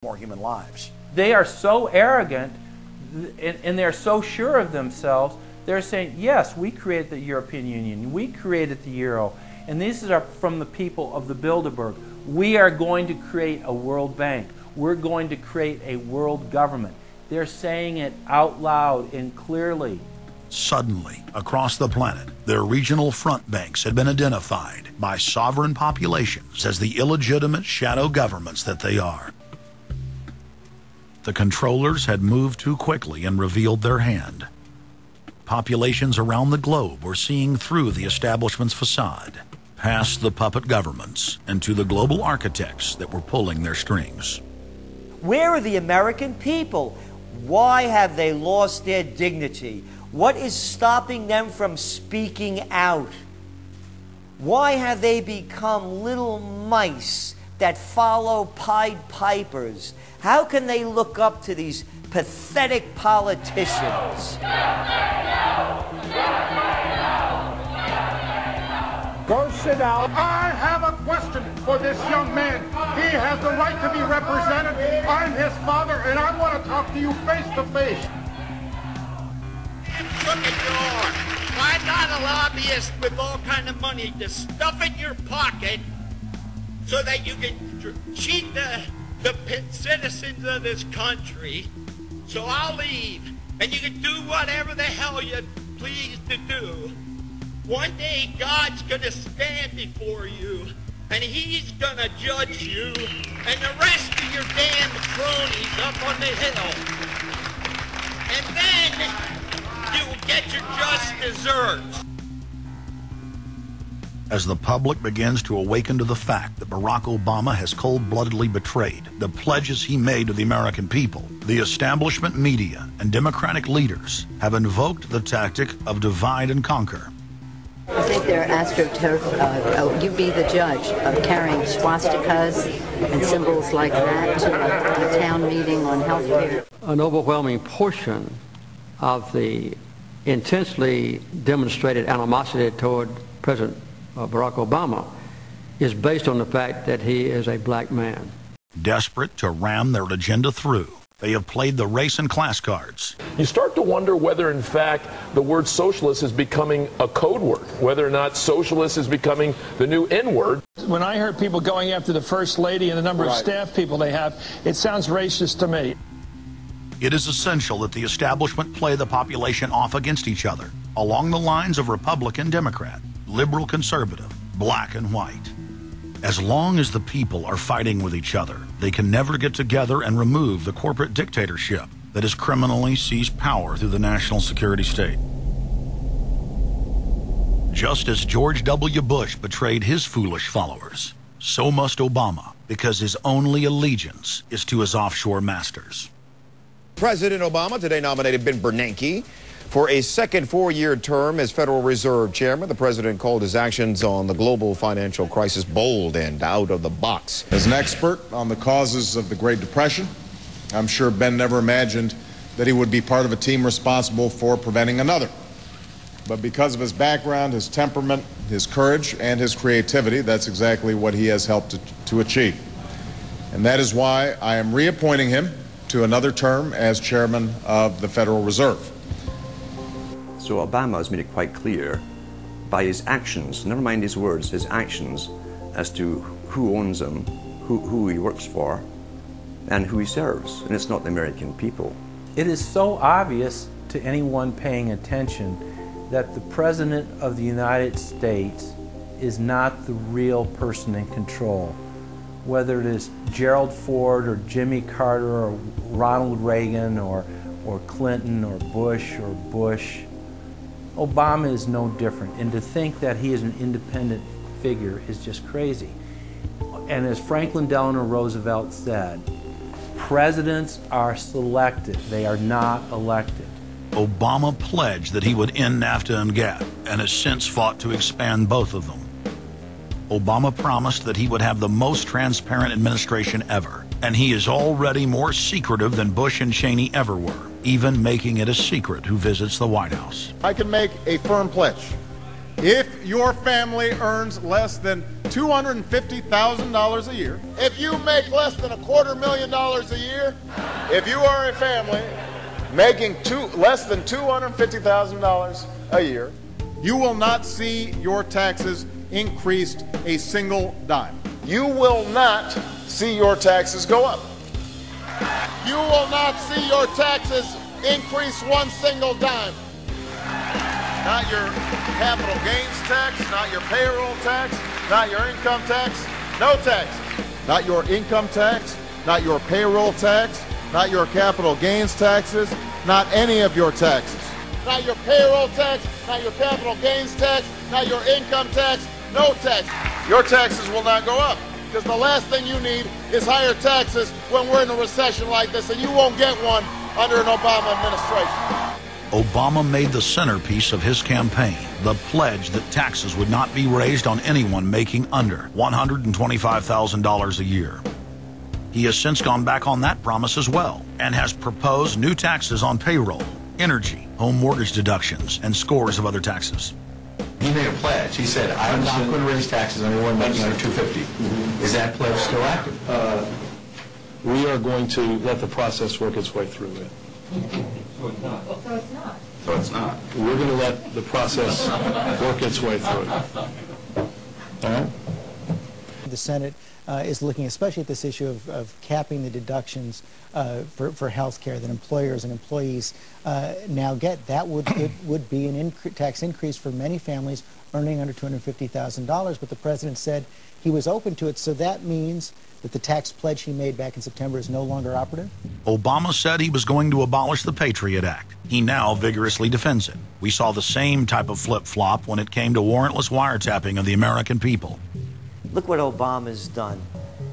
more human lives. They are so arrogant and they're so sure of themselves, they're saying, yes, we created the European Union, we created the Euro, and these are from the people of the Bilderberg. We are going to create a World Bank. We're going to create a world government. They're saying it out loud and clearly. Suddenly, across the planet, their regional front banks had been identified by sovereign populations as the illegitimate shadow governments that they are. The controllers had moved too quickly and revealed their hand. Populations around the globe were seeing through the establishment's facade, past the puppet governments, and to the global architects that were pulling their strings. Where are the American people? Why have they lost their dignity? What is stopping them from speaking out? Why have they become little mice that follow Pied Pipers? How can they look up to these pathetic politicians? Go sit down. I have a question for this young man. He has the right to be represented. I'm his father, and I want to talk to you face to face. Look at you all. Why not a lobbyist with all kind of money to stuff in your pocket so that you can cheat the citizens of this country? So I'll leave, and you can do whatever the hell you please to do. One day God's going to stand before you, and he's going to judge you and the rest of your damn cronies up on the hill. And then you will get your just desserts. As the public begins to awaken to the fact that Barack Obama has cold-bloodedly betrayed the pledges he made to the American people, the establishment media and Democratic leaders have invoked the tactic of divide and conquer. I think they're astroturf. You be the judge of carrying swastikas and symbols like that to a town meeting on health care. An overwhelming portion of the intensely demonstrated animosity toward President Barack Obama is based on the fact that he is a black man. Desperate to ram their agenda through, they have played the race and class cards. You start to wonder whether, in fact, the word socialist is becoming a code word, whether or not socialist is becoming the new N-word. When I heard people going after the First Lady and the number of staff people they have, it sounds racist to me. It is essential that the establishment play the population off against each other, along the lines of Republican, Democrat, liberal, conservative, black and white. As long as the people are fighting with each other, they can never get together and remove the corporate dictatorship that has criminally seized power through the national security state. Just as George W. Bush betrayed his foolish followers, so must Obama, because his only allegiance is to his offshore masters. President Obama today nominated Ben Bernanke for a second four-year term as Federal Reserve Chairman. The president called his actions on the global financial crisis bold and out of the box. As an expert on the causes of the Great Depression, I'm sure Ben never imagined that he would be part of a team responsible for preventing another. But because of his background, his temperament, his courage, and his creativity, that's exactly what he has helped to achieve. And that is why I am reappointing him to another term as Chairman of the Federal Reserve. So Obama has made it quite clear by his actions, never mind his words, his actions, as to who owns him, who he works for, and who he serves. And it's not the American people. It is so obvious to anyone paying attention that the President of the United States is not the real person in control. Whether it is Gerald Ford or Jimmy Carter or Ronald Reagan or Clinton or Bush or Bush, Obama is no different. And to think that he is an independent figure is just crazy. And as Franklin Delano Roosevelt said, presidents are selected, they are not elected. Obama pledged that he would end NAFTA and GATT, and has since fought to expand both of them. Obama promised that he would have the most transparent administration ever, and he is already more secretive than Bush and Cheney ever were, even making it a secret who visits the White House. I can make a firm pledge. If your family earns less than $250,000 a year. If you make less than $250,000 a year, if you are a family making less than $250,000 a year, you will not see your taxes increased a single dime. You will not see your taxes go up. You will not see your taxes increase one single dime. Not your capital gains tax, not your payroll tax, not your income tax, no tax. Not your income tax, not your payroll tax, not your capital gains taxes, not any of your taxes. Not your payroll tax, not your capital gains tax, not your income tax, no tax. Your taxes will not go up, because the last thing you need is higher taxes when we're in a recession like this, and you won't get one under an Obama administration. Obama made the centerpiece of his campaign the pledge that taxes would not be raised on anyone making under $125,000 a year. He has since gone back on that promise as well and has proposed new taxes on payroll, energy, home mortgage deductions, and scores of other taxes. He made a pledge. He said, I'm not going to raise taxes on anyone making under $250,000. Is that pledge still active? We are going to let the process work its way through it. So it's not. So it's not. So it's not. We're going to let the process work its way through it. All right? The Senate is looking especially at this issue of capping the deductions for health care that employers and employees now get. That would be an tax increase for many families earning under $250,000, but the president said he was open to it, so that means that the tax pledge he made back in September is no longer operative? Obama said he was going to abolish the Patriot Act. He now vigorously defends it. We saw the same type of flip-flop when it came to warrantless wiretapping of the American people. Look what Obama's done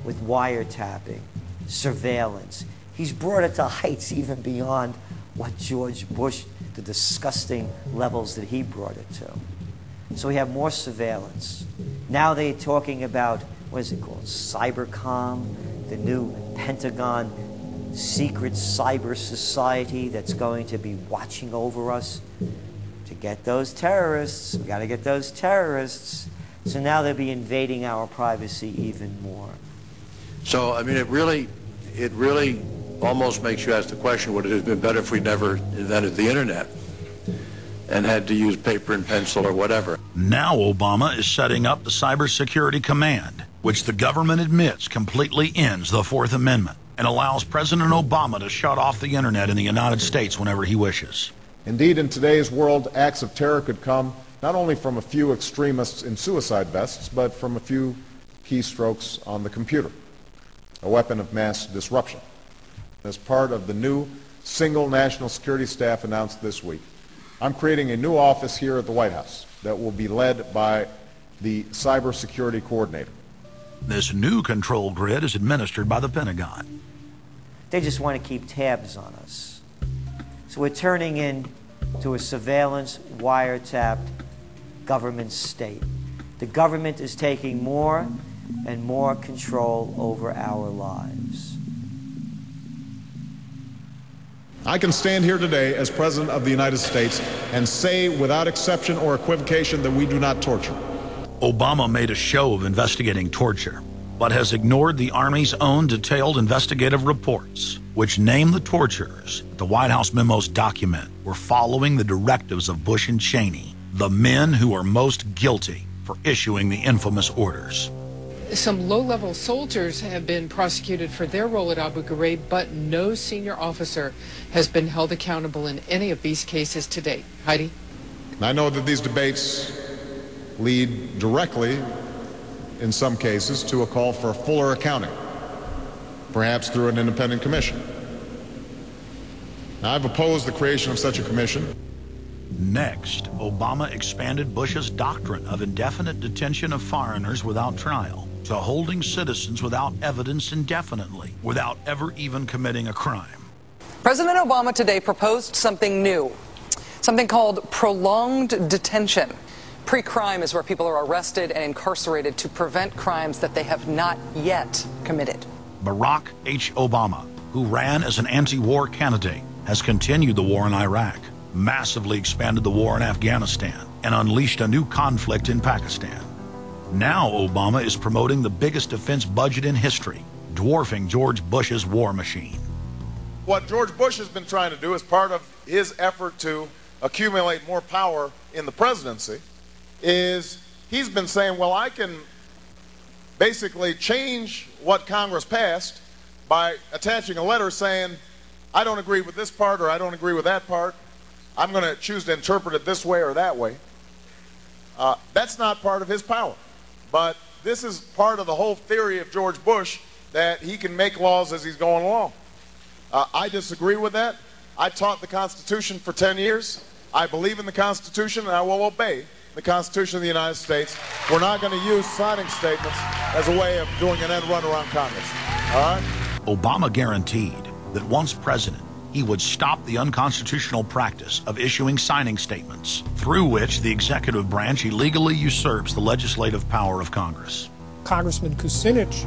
with wiretapping, surveillance. He's brought it to heights even beyond what George Bush, the disgusting levels that he brought it to. So we have more surveillance. Now they're talking about, what is it called, Cybercom, the new Pentagon secret cyber society that's going to be watching over us to get those terrorists. We got to get those terrorists. So now they'll be invading our privacy even more. So, I mean, it really almost makes you ask the question, would it have been better if we never invented the internet and had to use paper and pencil or whatever? Now Obama is setting up the Cybersecurity Command, which the government admits completely ends the Fourth Amendment and allows President Obama to shut off the internet in the United States whenever he wishes. Indeed, in today's world, acts of terror could come not only from a few extremists in suicide vests, but from a few keystrokes on the computer, a weapon of mass disruption. As part of the new single national security staff announced this week, I'm creating a new office here at the White House that will be led by the cybersecurity coordinator. This new control grid is administered by the Pentagon. They just want to keep tabs on us. So we're turning into a surveillance, wiretapped government state. The government is taking more and more control over our lives. I can stand here today as President of the United States and say without exception or equivocation that we do not torture. Obama made a show of investigating torture, but has ignored the Army's own detailed investigative reports, which name the torturers the White House memos document were following the directives of Bush and Cheney, the men who are most guilty for issuing the infamous orders. Some low-level soldiers have been prosecuted for their role at Abu Ghraib, but no senior officer has been held accountable in any of these cases to date. Heidi? I know that these debates lead directly, in some cases, to a call for fuller accounting, perhaps through an independent commission. Now, I've opposed the creation of such a commission. Next, Obama expanded Bush's doctrine of indefinite detention of foreigners without trial to holding citizens without evidence indefinitely, without ever even committing a crime. President Obama today proposed something new, something called prolonged detention. Pre-crime is where people are arrested and incarcerated to prevent crimes that they have not yet committed. Barack H. Obama, who ran as an anti-war candidate, has continued the war in Iraq, massively expanded the war in Afghanistan, and unleashed a new conflict in Pakistan. Now Obama is promoting the biggest defense budget in history, dwarfing George Bush's war machine. What George Bush has been trying to do as part of his effort to accumulate more power in the presidency is he's been saying, well, I can basically change what Congress passed by attaching a letter saying, I don't agree with this part or I don't agree with that part. I'm going to choose to interpret it this way or that way. That's not part of his power. But this is part of the whole theory of George Bush, that he can make laws as he's going along. I disagree with that. I taught the Constitution for 10 years. I believe in the Constitution, and I will obey the Constitution of the United States. We're not going to use signing statements as a way of doing an end run around Congress. All right? Obama guaranteed that once president, he would stop the unconstitutional practice of issuing signing statements, through which the executive branch illegally usurps the legislative power of Congress. Congressman Kucinich